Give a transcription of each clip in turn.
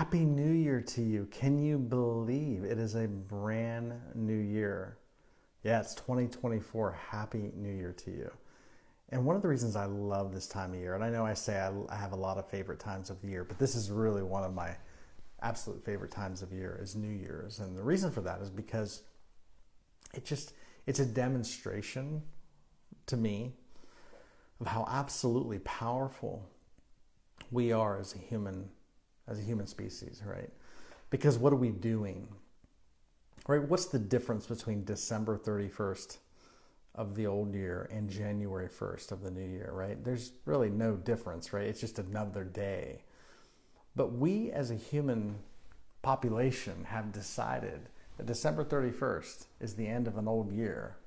Happy New Year to you. Can you believe it is a brand new year? Yeah, it's 2024. Happy New Year to you. And one of the reasons I love this time of year, and I know I say I have a lot of favorite times of the year, but this is really one of my absolute favorite times of year is New Year's. And the reason for that is because it's a demonstration to me of how absolutely powerful we are as a human species, right? Because what are we doing? Right? What's the difference between December 31st of the old year and January 1st of the new year, right? There's really no difference, right? It's just another day. But we as a human population have decided that December 31st is the end of an old year.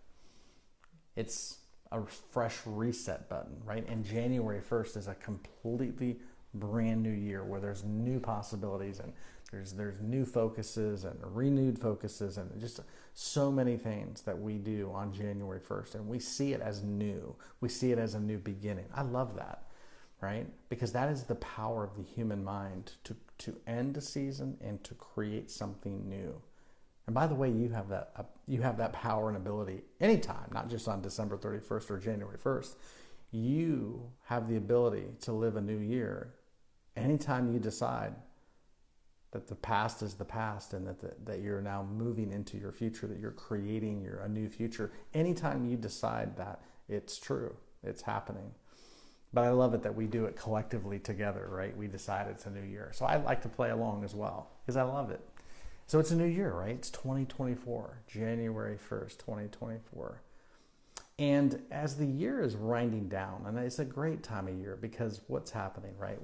It's a fresh reset button, right? And January 1st is a completely brand new year where there's new possibilities and there's new focuses and renewed focuses and just so many things that we do on January 1st, and we see it as new. We see it as a new beginning. I love that, right? Because that is the power of the human mind to end a season and to create something new. And by the way, you have that power and ability anytime, not just on December 31st or January 1st. You have the ability to live a new year anytime you decide that the past is the past and that you're now moving into your future, that you're creating a new future. Anytime you decide that, it's true, it's happening. But I love it that we do it collectively together, right? We decide it's a new year. So I like to play along as well because I love it. So it's a new year, right? It's 2024, January 1st, 2024. And as the year is winding down, and it's a great time of year because what's happening, right?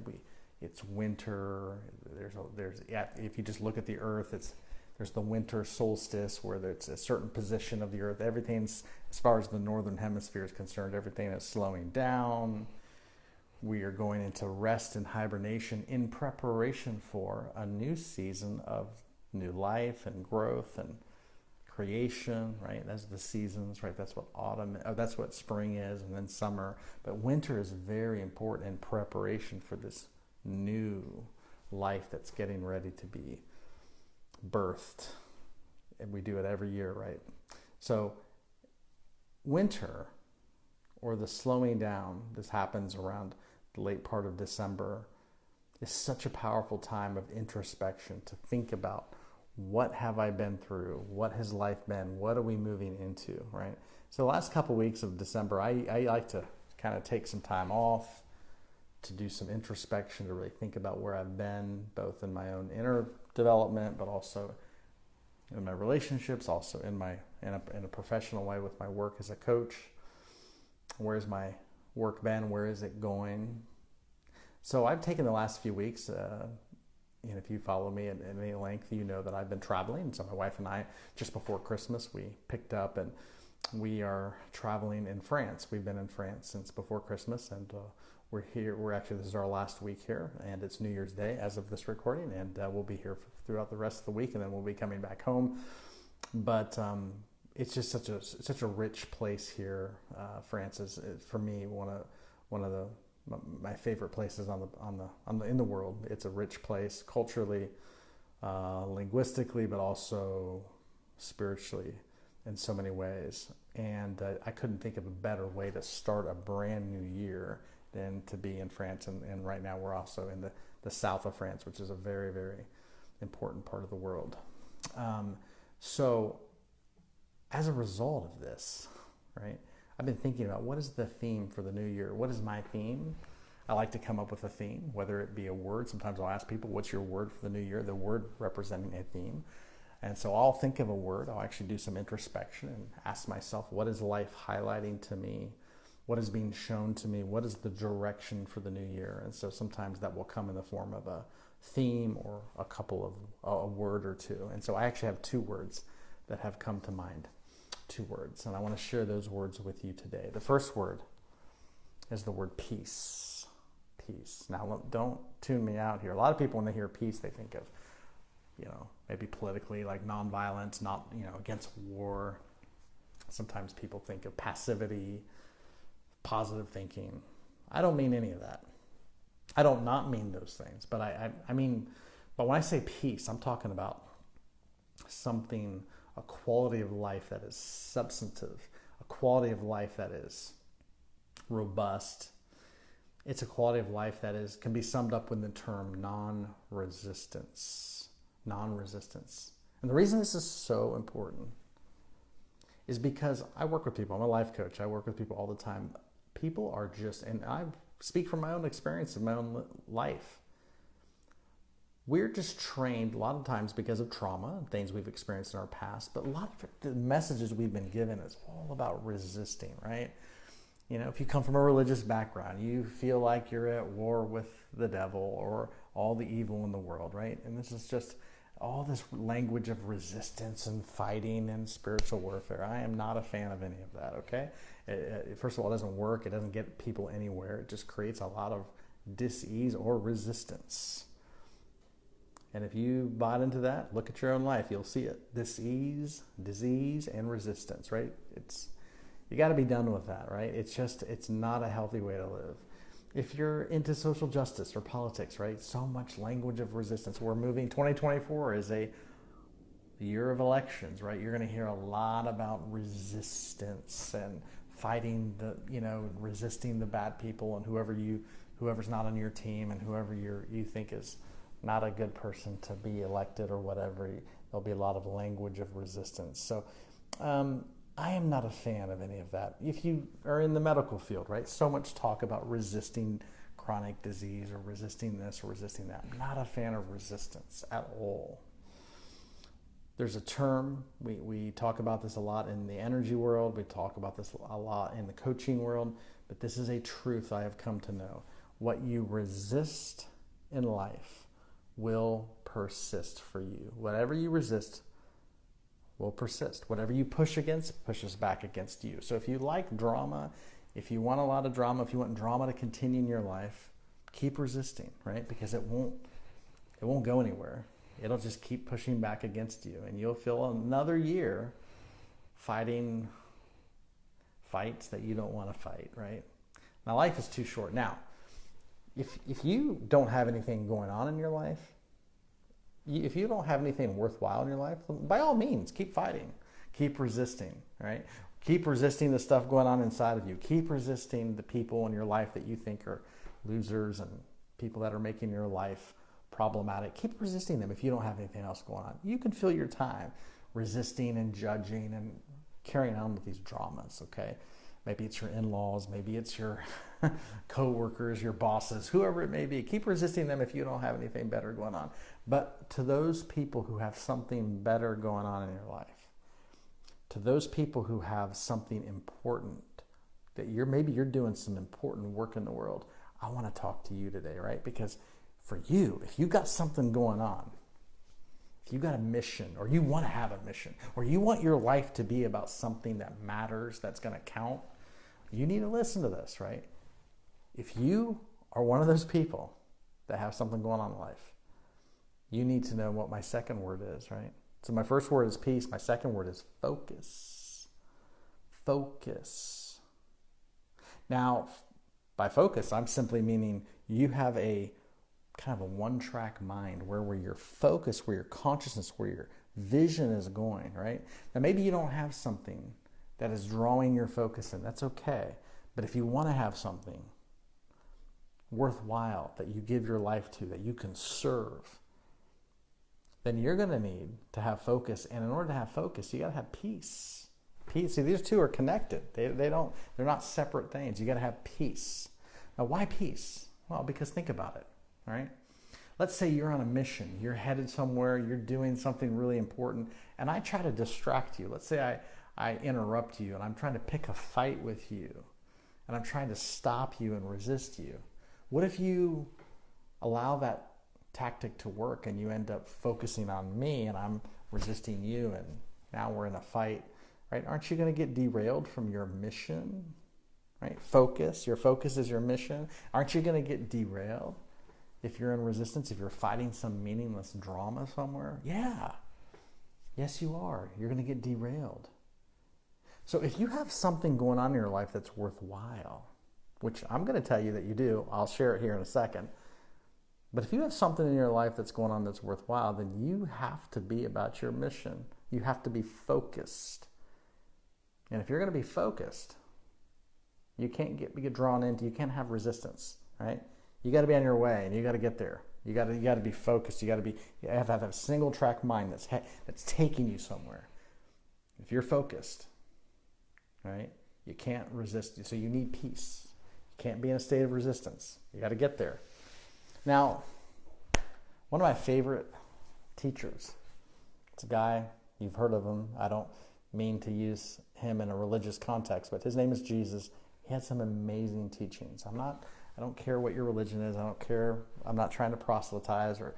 It's winter. If you just look at the earth, there's the winter solstice where it's a certain position of the earth. Everything's, as far as the northern hemisphere is concerned, everything is slowing down. We are going into rest and hibernation in preparation for a new season of new life and growth and creation, right? That's the seasons, right? That's what that's what spring is, and then summer. But winter is very important in preparation for this new life that's getting ready to be birthed. And we do it every year, right? So winter, or the slowing down, this happens around the late part of December, is such a powerful time of introspection to think about what have I been through? What has life been? What are we moving into, right? So the last couple weeks of December, I like to kind of take some time off to do some introspection, to really think about where I've been, both in my own inner development, but also in my relationships, also in a professional way with my work as a coach. Where's my work been? Where is it going? So I've taken the last few weeks, if you follow me at any length, you know that I've been traveling. So my wife and I, just before Christmas, we picked up and we are traveling in France. We've been in France since before Christmas, and we're here. This is our last week here, and it's New Year's Day as of this recording, and we'll be here throughout the rest of the week, and then we'll be coming back home. But it's just such a rich place here. France is for me one of my favorite places in the world. It's a rich place culturally, linguistically, but also spiritually in so many ways. And I couldn't think of a better way to start a brand new year than to be in France. And right now we're also in the south of France, which is a very, very important part of the world. So as a result of this, right, I've been thinking about what is the theme for the new year? What is my theme? I like to come up with a theme, whether it be a word. Sometimes I'll ask people, what's your word for the new year? The word representing a theme. And so I'll think of a word. I'll actually do some introspection and ask myself, what is life highlighting to me? What is being shown to me? What is the direction for the new year? And so sometimes that will come in the form of a theme or a word or two. And so I actually have two words that have come to mind. Two words. And I want to share those words with you today. The first word is the word peace. Peace. Now, don't tune me out here. A lot of people, when they hear peace, they think of, maybe politically, like nonviolence, not, against war. Sometimes people think of passivity, positive thinking. I don't mean any of that. I don't not mean those things, but I mean But when I say peace, I'm talking about something, a quality of life that is substantive, a quality of life that is robust. It's a quality of life that can be summed up with the term non-resistance. Non-resistance. And the reason this is so important is because I work with people. I'm a life coach. I work with people all the time. People are just, and I speak from my own experience in my own life. We're just trained a lot of times because of trauma and things we've experienced in our past, but a lot of the messages we've been given is all about resisting, right? You know, if you come from a religious background, you feel like you're at war with the devil or all the evil in the world, right? And this is just all this language of resistance and fighting and spiritual warfare. I am not a fan of any of that, okay? First of all, it doesn't work. It doesn't get people anywhere. It just creates a lot of dis-ease or resistance. And if you bought into that, look at your own life. You'll see it. Dis-ease, disease, and resistance, right? You got to be done with that, right? It's not a healthy way to live. If you're into social justice or politics, right? So much language of resistance. We're moving, 2024 is a year of elections, right? You're going to hear a lot about resistance and fighting resisting the bad people and whoever's not on your team and whoever you think is not a good person to be elected or whatever. There'll be a lot of language of resistance. So I am not a fan of any of that. If you are in the medical field, right, so much talk about resisting chronic disease or resisting this or resisting that. I'm not a fan of resistance at all. There's a term, we talk about this a lot in the energy world, we talk about this a lot in the coaching world, but this is a truth I have come to know. What you resist in life will persist for you. Whatever you resist will persist. Whatever you push against pushes back against you. So if you like drama, if you want a lot of drama, if you want drama to continue in your life, keep resisting, right? Because it won't go anywhere. It'll just keep pushing back against you, and you'll feel another year fighting fights that you don't want to fight, right? Now, life is too short. Now, if you don't have anything going on in your life, if you don't have anything worthwhile in your life, by all means, keep fighting. Keep resisting, right? Keep resisting the stuff going on inside of you. Keep resisting the people in your life that you think are losers and people that are making your life problematic. Keep resisting them if you don't have anything else going on. You can fill your time resisting and judging and carrying on with these dramas, okay? Maybe it's your in-laws, maybe it's your co-workers, your bosses, whoever it may be. Keep resisting them if you don't have anything better going on. But to those people who have something better going on in your life, to those people who have something important, that maybe you're doing some important work in the world, I want to talk to you today, right? Because for you, if you got something going on, if you got a mission, or you want to have a mission, or you want your life to be about something that matters, that's going to count, you need to listen to this, right? If you are one of those people that have something going on in life, you need to know what my second word is, right? So my first word is peace. My second word is focus. Focus. Now, by focus, I'm simply meaning you have a kind of a one-track mind where your focus, where your consciousness, where your vision is going, right? Now, maybe you don't have something that is drawing your focus in. That's okay. But if you want to have something worthwhile that you give your life to, that you can serve, then you're going to need to have focus. And in order to have focus, you got to have peace. Peace. See, these two are connected. They're not separate things. You got to have peace. Now, why peace? Well, because think about it, all right? Let's say you're on a mission. You're headed somewhere. You're doing something really important. And I try to distract you. Let's say I interrupt you and I'm trying to pick a fight with you. And I'm trying to stop you and resist you. What if you allow that tactic to work and you end up focusing on me and I'm resisting you and now we're in a fight, right? Aren't you going to get derailed from your mission, right? Focus, your focus is your mission. Aren't you going to get derailed if you're in resistance, if you're fighting some meaningless drama somewhere? Yeah. Yes, you are. You're going to get derailed. So if you have something going on in your life that's worthwhile, which I'm going to tell you that you do, I'll share it here in a second, But if you have something in your life that's going on that's worthwhile, then you have to be about your mission. You have to be focused. And if you're going to be focused, you can't get drawn into, you can't have resistance, right? You got to be on your way and you got to get there. You got to be focused. You have to have a single track mind that's taking you somewhere. If you're focused, right, you can't resist. So you need peace. You can't be in a state of resistance. You got to get there. Now, one of my favorite teachers, it's a guy, you've heard of him. I don't mean to use him in a religious context, but his name is Jesus. He had some amazing teachings. I don't care what your religion is. I don't care. I'm not trying to proselytize or,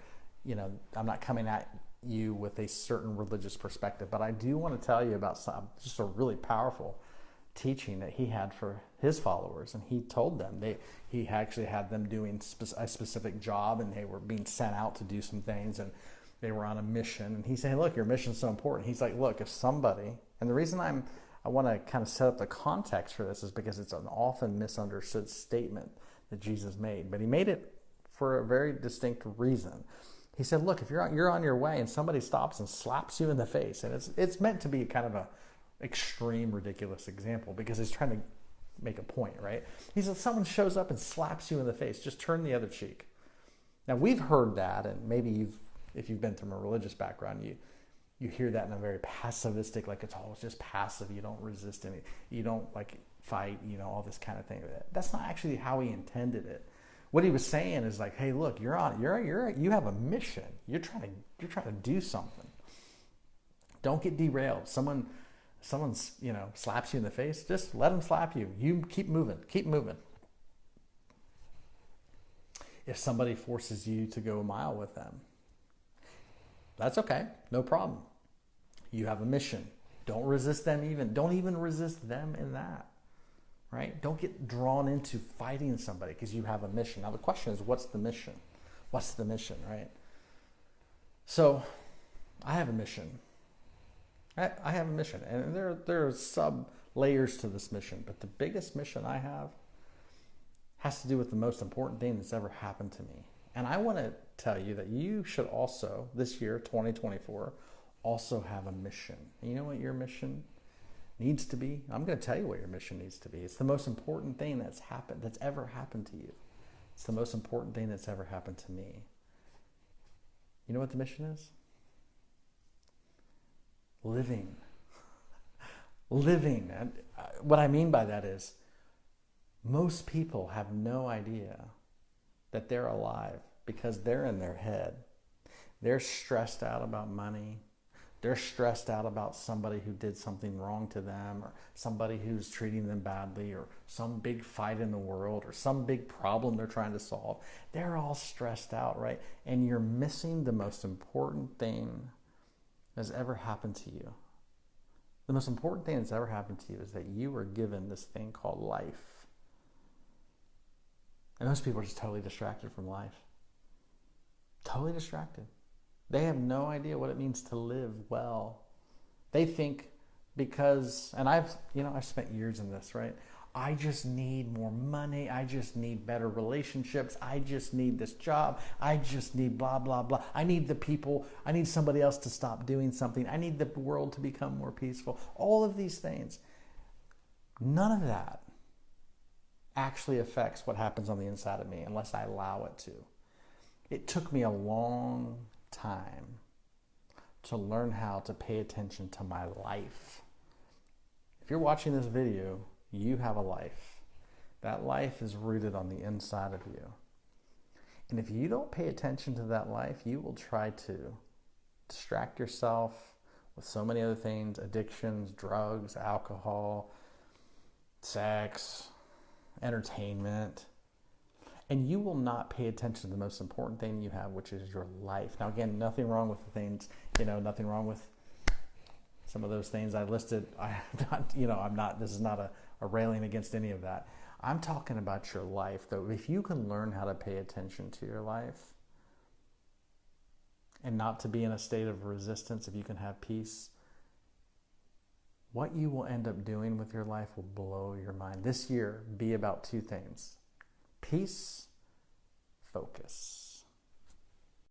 I'm not coming at you with a certain religious perspective, but I do want to tell you about just a really powerful teaching that he had for his followers. And he told them, he actually had them doing a specific job, and they were being sent out to do some things, and they were on a mission. And he's saying, look, your mission's so important. He's like, look, if somebody, and the reason I want to kind of set up the context for this is because it's an often misunderstood statement that Jesus made, but he made it for a very distinct reason. He said, look, if you're on your way and somebody stops and slaps you in the face, and it's meant to be kind of a extreme, ridiculous example because he's trying to make a point, right? He said, someone shows up and slaps you in the face, just turn the other cheek. Now, we've heard that, and maybe if you've been from a religious background, you hear that in a very passivistic, like it's always just passive. You don't resist any, you don't like fight, all this kind of thing. That's not actually how he intended it. What he was saying is like, hey, look, you have a mission. You're trying to do something. Don't get derailed. Someone slaps you in the face, just let them slap you. You keep moving. If somebody forces you to go a mile with them, that's okay, no problem. You have a mission. Don't resist them don't even resist them in that, right? Don't get drawn into fighting somebody because you have a mission. Now the question is, what's the mission? What's the mission, right? So I have a mission. I have a mission, and there are sub layers to this mission, but the biggest mission I have has to do with the most important thing that's ever happened to me. And I want to tell you that you should also, this year, 2024, also have a mission. And you know what your mission needs to be? I'm going to tell you what your mission needs to be. It's the most important thing that's ever happened to you. It's the most important thing that's ever happened to me. You know what the mission is? Living. And what I mean by that is most people have no idea that they're alive because they're in their head. They're stressed out about money. They're stressed out about somebody who did something wrong to them, or somebody who's treating them badly, or some big fight in the world, or some big problem they're trying to solve. They're all stressed out, right? And you're missing the most important thing that's ever happened to you. The most important thing that's ever happened to you is that you were given this thing called life. And most people are just totally distracted from life. Totally distracted. They have no idea what it means to live well. They think because, and I've spent years in this, right? I just need more money. I just need better relationships. I just need this job. I just need blah, blah, blah. I need the people. I need somebody else to stop doing something. I need the world to become more peaceful. All of these things. None of that actually affects what happens on the inside of me unless I allow it to. It took me a long time to learn how to pay attention to my life. If you're watching this video, you have a life. That life is rooted on the inside of you. And if you don't pay attention to that life, you will try to distract yourself with so many other things, addictions, drugs, alcohol, sex, entertainment, and you will not pay attention to the most important thing you have, which is your life. Now, again, nothing wrong with the things, nothing wrong with some of those things I listed. This is not a railing against any of that. I'm talking about your life, though. If you can learn how to pay attention to your life and not to be in a state of resistance, if you can have peace, what you will end up doing with your life will blow your mind. This year, be about two things: peace, focus.